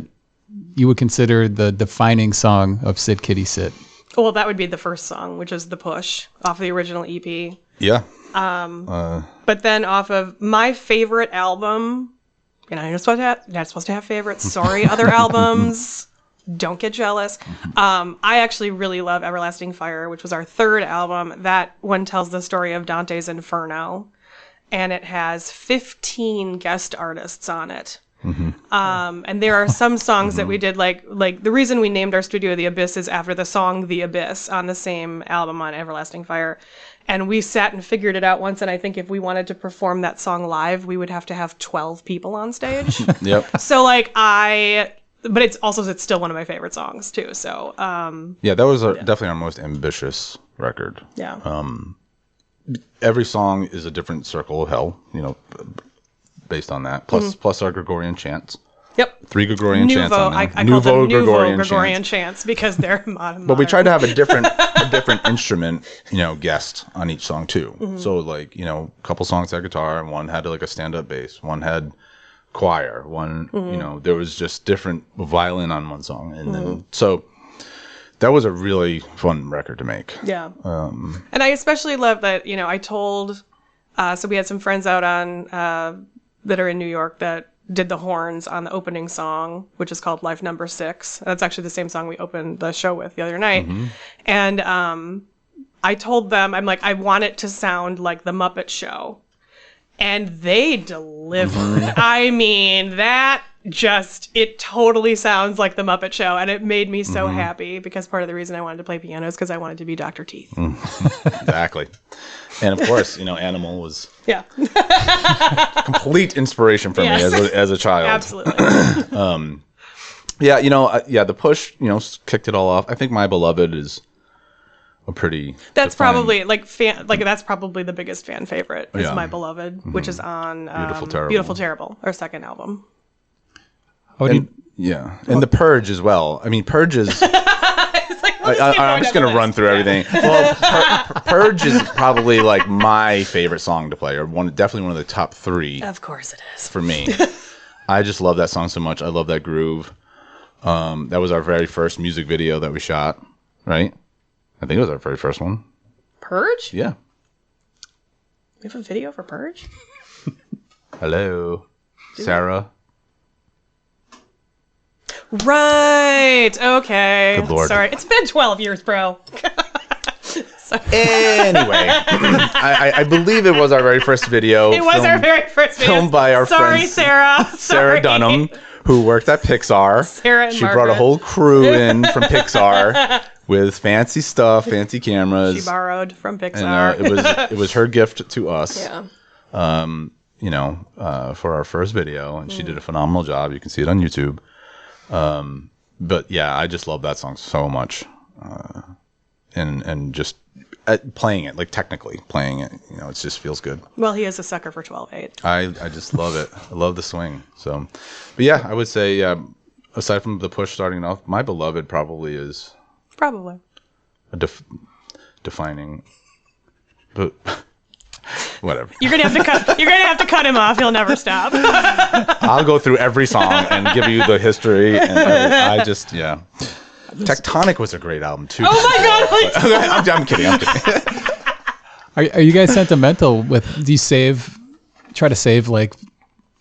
you would consider the defining song of Sit Kitty Sit? Well, that would be the first song, which is The Push off the original EP. Yeah. But then off of my favorite album, you're not supposed to have favorites. Sorry, other albums. Don't get jealous. I actually really love Everlasting Fire, which was our third album. That one tells the story of Dante's Inferno, and it has 15 guest artists on it. Mm-hmm. And there are some songs that we did like the reason we named our studio The Abyss is after the song The Abyss on the same album on Everlasting Fire. And we sat and figured it out once, and I think if we wanted to perform that song live, we would have to have 12 people on stage. Yep. So but it's still one of my favorite songs too. So that was definitely our most ambitious record. Yeah. Every song is a different circle of hell, based on that. Plus our Gregorian chants. Yep. 3 Gregorian chants on there. I call them Gregorian chants because they're modern. But we tried to have a different instrument, guest on each song too. Mm-hmm. So a couple songs had guitar, and one had a stand-up bass, one had choir, one there was just different violin on one song, and then so that was a really fun record to make. Yeah. And I especially love that I told so we had some friends out on that are in New York that did the horns on the opening song, which is called Life Number 6. That's actually the same song we opened the show with the other night. Mm-hmm. And I told them, I'm like, I want it to sound like the Muppet Show. And they delivered. I mean, that it totally sounds like the Muppet Show, and it made me so happy because part of the reason I wanted to play piano is because I wanted to be Dr. Teeth. Exactly. And of course, Animal was Yeah. complete inspiration for me as a child. Absolutely. The Push, kicked it all off. I think My Beloved is a pretty. That's defined- probably that's probably the biggest fan favorite is My Beloved, which is on Beautiful Terrible, our second album. And The Purge as well. I mean, Purge is. I'm just gonna run through everything. Well, Purge is probably like my favorite song to play, or definitely one of the top 3. Of course it is. For me. I just love that song so much. I love that groove. That was our very first music video that we shot, right? I think it was our very first one. Purge? Yeah. We have a video for Purge? Hello, Sarah. Right. Okay. Good Lord. Sorry. It's been 12 years, bro. Anyway, I believe it was our very first video. It was our very first video. Filmed by our Sorry, friend Sarah. Sarah Dunham, who worked at Pixar. Sarah and She brought a Margaret. whole crew in from Pixar with fancy stuff, fancy cameras. She borrowed from Pixar. And it was her gift to us. Yeah. For our first video, and she did a phenomenal job. You can see it on YouTube. But yeah, I just love that song so much, and just playing it, like technically playing it, it just feels good. Well, he is a sucker for 12/8. I just love it. I love the swing. So, but yeah, I would say aside from The Push starting off, My Beloved probably is Probably. a defining, but. Whatever. You're gonna have to cut him off. He'll never stop. I'll go through every song and give you the history. And I just. Tectonic was a great album too. Oh my God! I'm kidding. Are you guys sentimental do you try to save like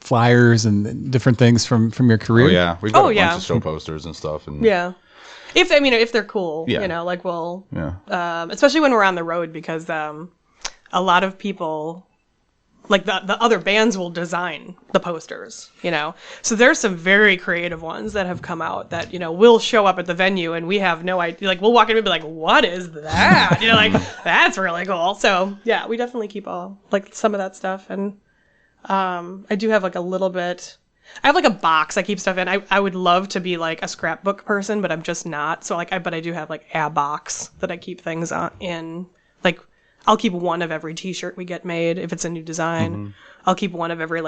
flyers and different things from your career? Oh yeah, we've got a yeah. bunch of show posters and stuff. And Yeah. If they're cool, Yeah. we'll. Yeah. Especially when we're on the road, because a lot of people, like the other bands, will design the posters, So there's some very creative ones that have come out that, will show up at the venue and we have no idea. Like, we'll walk in and be like, what is that? That's really cool. So, yeah, we definitely keep some of that stuff. And I do have, a little bit... I have, a box I keep stuff in. I would love to be, a scrapbook person, but I'm just not. So, but I do have, a box that I keep things in. I'll keep one of every t-shirt we get made if it's a new design. Mm-hmm. I'll keep one of every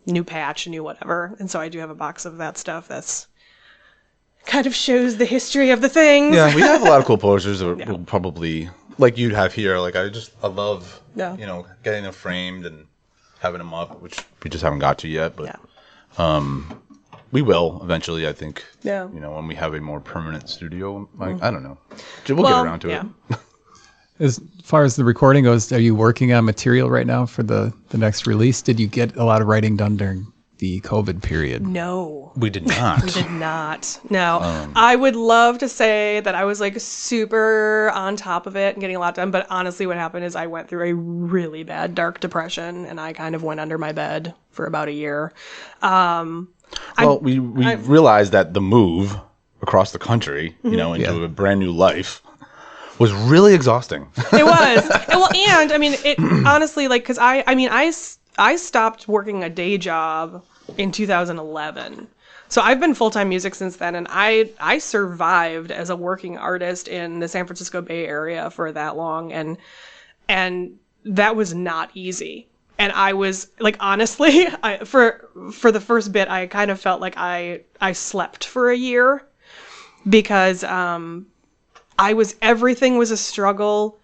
new patch, new whatever. And so I do have a box of that stuff that's kind of shows the history of the things. Yeah, we have a lot of cool posters that we'll probably like you'd have here. I love getting them framed and having them up, which we just haven't got to yet, but we will eventually, I think. Yeah. When we have a more permanent studio, I don't know. We'll get around to it. As far as the recording goes, are you working on material right now for the next release? Did you get a lot of writing done during the COVID period? No. We did not. We did not. No. I would love to say that I was super on top of it and getting a lot done, but honestly what happened is I went through a really bad dark depression and I kind of went under my bed for about a year. We realized that the move across the country, into a brand new life was really exhausting. It was. Well, and it honestly, because I stopped working a day job in 2011. So I've been full-time music since then, and I survived as a working artist in the San Francisco Bay Area for that long, and that was not easy. And I was honestly, for the first bit, I kind of felt like I slept for a year because everything was a struggle.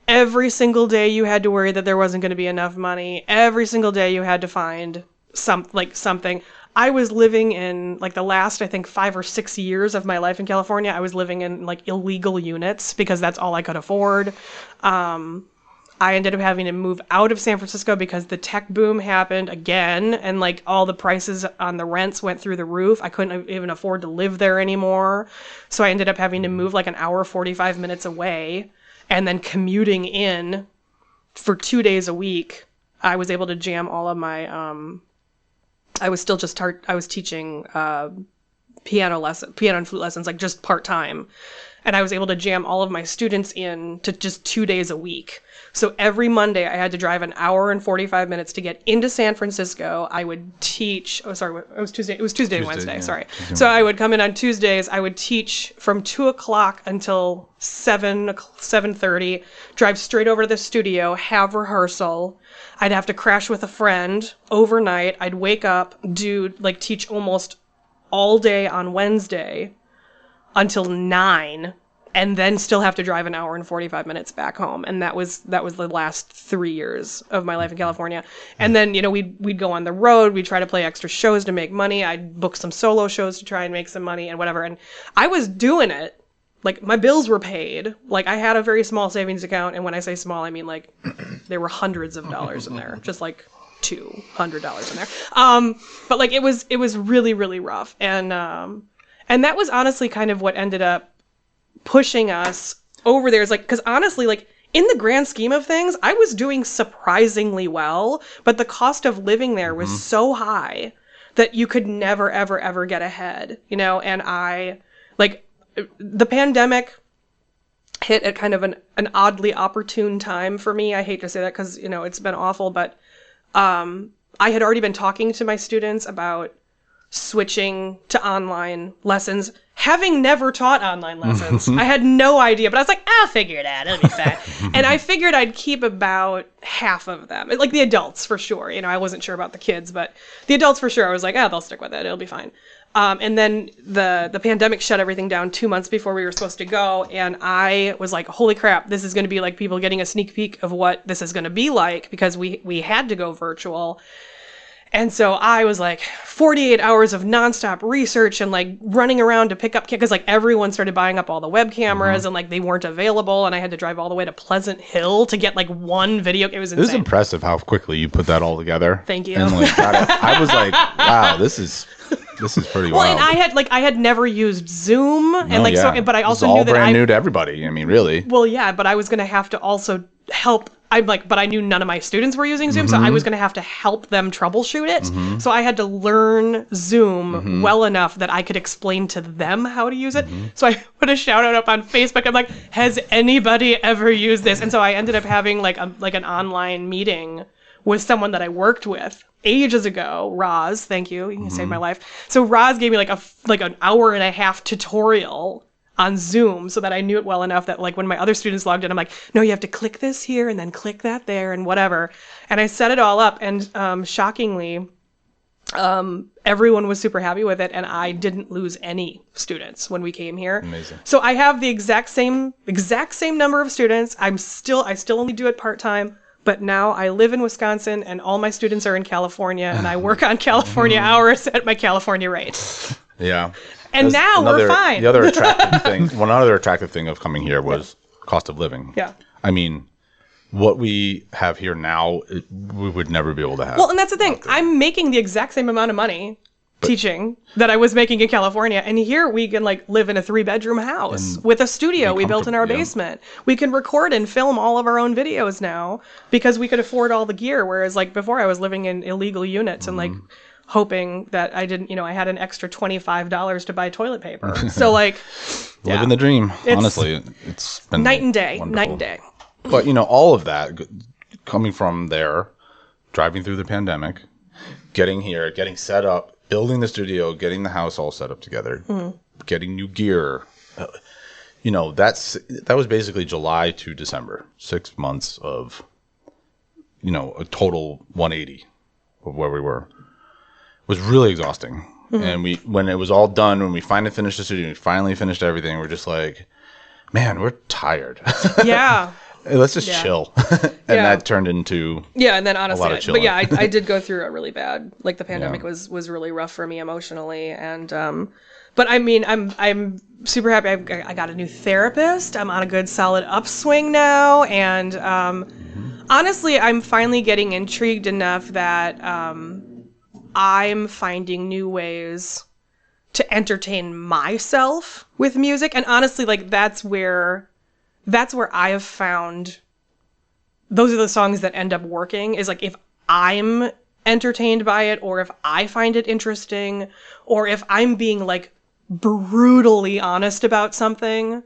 Every single day you had to worry that there wasn't going to be enough money. Every single day you had to find something. I was living in the last, I think, 5 or 6 years of my life in California. I was living in illegal units because that's all I could afford. I ended up having to move out of San Francisco because the tech boom happened again, and all the prices on the rents went through the roof. I couldn't even afford to live there anymore. So I ended up having to move an hour, 45 minutes away, and then commuting in for 2 days a week. I was able to jam all of my I was still just I was teaching piano and flute lessons, like just part-time. And I was able to jam all of my students in to just 2 days a week. So every Monday I had to drive an hour and 45 minutes to get into San Francisco. I would teach, it was Tuesday and Wednesday, yeah. sorry. Tuesday. So I would come in on Tuesdays, I would teach from 2 o'clock until 7:30, drive straight over to the studio, have rehearsal. I'd have to crash with a friend overnight. I'd wake up, teach almost all day on Wednesday until 9, and then still have to drive an hour and 45 minutes back home. And that was the last 3 years of my life in California. And then, we'd go on the road, we'd try to play extra shows to make money. I'd book some solo shows to try and make some money and whatever. And I was doing it. Like, my bills were paid. Like, I had a very small savings account, and when I say small, I mean, like, there were hundreds of dollars in there. Just, like, $200 in there. But, like, it was really, really rough. And that was honestly kind of what ended up pushing us over there. Is like, because honestly, like, in the grand scheme of things, I was doing surprisingly well, but the cost of living there was so high that you could never, ever, ever get ahead, and the pandemic hit at kind of an oddly opportune time for me. I hate to say that because, it's been awful, but I had already been talking to my students about switching to online lessons, having never taught online lessons. I had no idea, but I was like, I'll figure it out. It'll be fine. And I figured I'd keep about half of them, like the adults for sure. I wasn't sure about the kids, but the adults for sure. I was like, they'll stick with it. It'll be fine. And then the pandemic shut everything down 2 months before we were supposed to go. And I was like, holy crap, this is going to be like people getting a sneak peek of what this is going to be like, because we had to go virtual. And so I was like 48 hours of nonstop research and like running around to pick up, because like everyone started buying up all the web cameras and like they weren't available. And I had to drive all the way to Pleasant Hill to get like one video. It was insane. It was impressive how quickly you put that all together. Thank you. And like, I was like, wow, this is pretty wild. And I had never used Zoom, and so, but I also knew that it was all brand new to everybody. I mean, really. Well, yeah, but I was going to have to also help. But I knew none of my students were using Zoom, so I was going to have to help them troubleshoot it. So I had to learn Zoom well enough that I could explain to them how to use it. So I put a shout out up on Facebook. I'm like, has anybody ever used this? And so I ended up having like an online meeting with someone that I worked with ages ago, Roz. Thank you. You saved my life. So Roz gave me like an hour and a half tutorial on Zoom so that I knew it well enough that like when my other students logged in, I'm like, no, you have to click this here and then click that there and whatever. And I set it all up, and shockingly, everyone was super happy with it, and I didn't lose any students when we came here. Amazing. So I have the exact same number of students. I still only do it part-time, but now I live in Wisconsin and all my students are in California, and I work on California hours at my California rate. Yeah. And now we're fine. The other attractive thing of coming here was cost of living. Yeah. I mean, what we have here now, we would never be able to have. Well, and that's the thing. I'm making the exact same amount of money teaching that I was making in California. And here we can like live in a 3-bedroom house with a studio we built in our basement. We can record and film all of our own videos now because we could afford all the gear. Whereas like before I was living in illegal units and like hoping that I didn't, I had an extra $25 to buy toilet paper. So like, living the dream. Honestly, it's been night and day, wonderful. night and day. But all of that coming from there, driving through the pandemic, getting here, getting set up, building the studio, getting the house all set up together, getting new gear. That was basically July to December, 6 months of, a total 180 of where we were. It was really exhausting. And when it was all done, when we finally finished the studio, we finally finished everything, we're just like, man, we're tired. Yeah. Let's just chill. And that turned into and then honestly, a lot of chilling. But I did go through a really bad, like the pandemic was really rough for me emotionally. And, but I mean, I'm super happy. I got a new therapist. I'm on a good solid upswing now. And, honestly, I'm finally getting intrigued enough that, I'm finding new ways to entertain myself with music. And honestly, like that's where I have found those are the songs that end up working, is like if I'm entertained by it, or if I find it interesting, or if I'm being like brutally honest about something,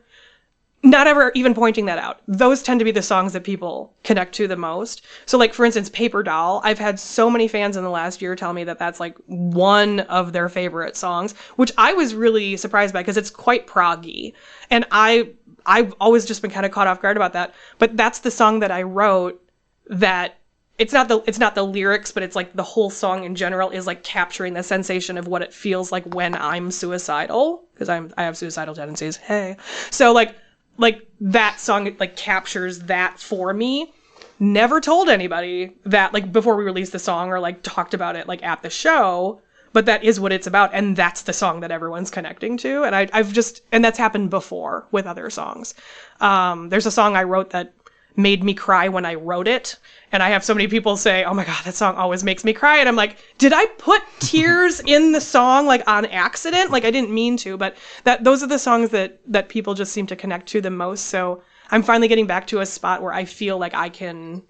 not ever even pointing that out. Those tend to be the songs that people connect to the most. So like, for instance, Paper Doll, I've had so many fans in the last year tell me that that's like one of their favorite songs, which I was really surprised by because it's quite proggy. And I've always just been kind of caught off guard about that. But that's the song that I wrote that it's not the lyrics, but it's like the whole song in general is like capturing the sensation of what it feels like when I'm suicidal, because I have suicidal tendencies. Hey. So like that song like captures that for me. Never told anybody that like before we released the song or like talked about it like at the show, but that is what it's about, and that's the song that everyone's connecting to. And and that's happened before with other songs. There's a song I wrote that made me cry when I wrote it, and I have so many people say, oh my god, that song always makes me cry, and I'm like, did I put tears in the song like on accident? Like I didn't mean to, but those are the songs that people just seem to connect to the most. So I'm finally getting back to a spot where I feel like I can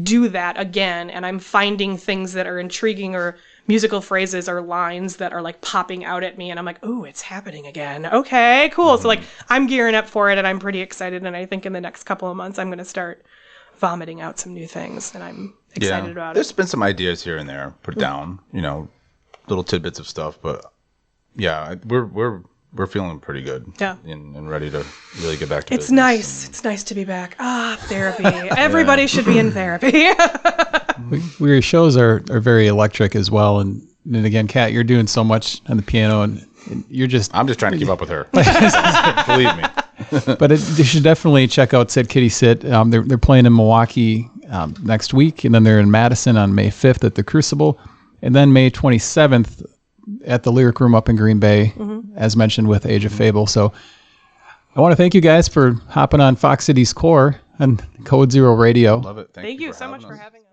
do that again, and I'm finding things that are intriguing or musical phrases or lines that are like popping out at me, and I'm like, oh, it's happening again. Okay, cool. So like I'm gearing up for it, and I'm pretty excited, and I think in the next couple of months I'm going to start vomiting out some new things, and I'm excited about There's it. been some ideas here and there put down, little tidbits of stuff, but yeah, we're feeling pretty good. Yeah. And ready to really get back to It's business. nice. It's nice to be back. Therapy. Everybody should be in therapy. Your shows are very electric as well. And again, Kat, you're doing so much on the piano, and you're just... I'm just trying to keep up with her. Believe me. But you should definitely check out Sit Kitty Sit. They're playing in Milwaukee next week, and then they're in Madison on May 5th at the Crucible, and then May 27th at the Lyric Room up in Green Bay, as mentioned with Age of Fable. So I want to thank you guys for hopping on Fox Cities Core on Code Zero Radio. Love it. Thank you so much for having us.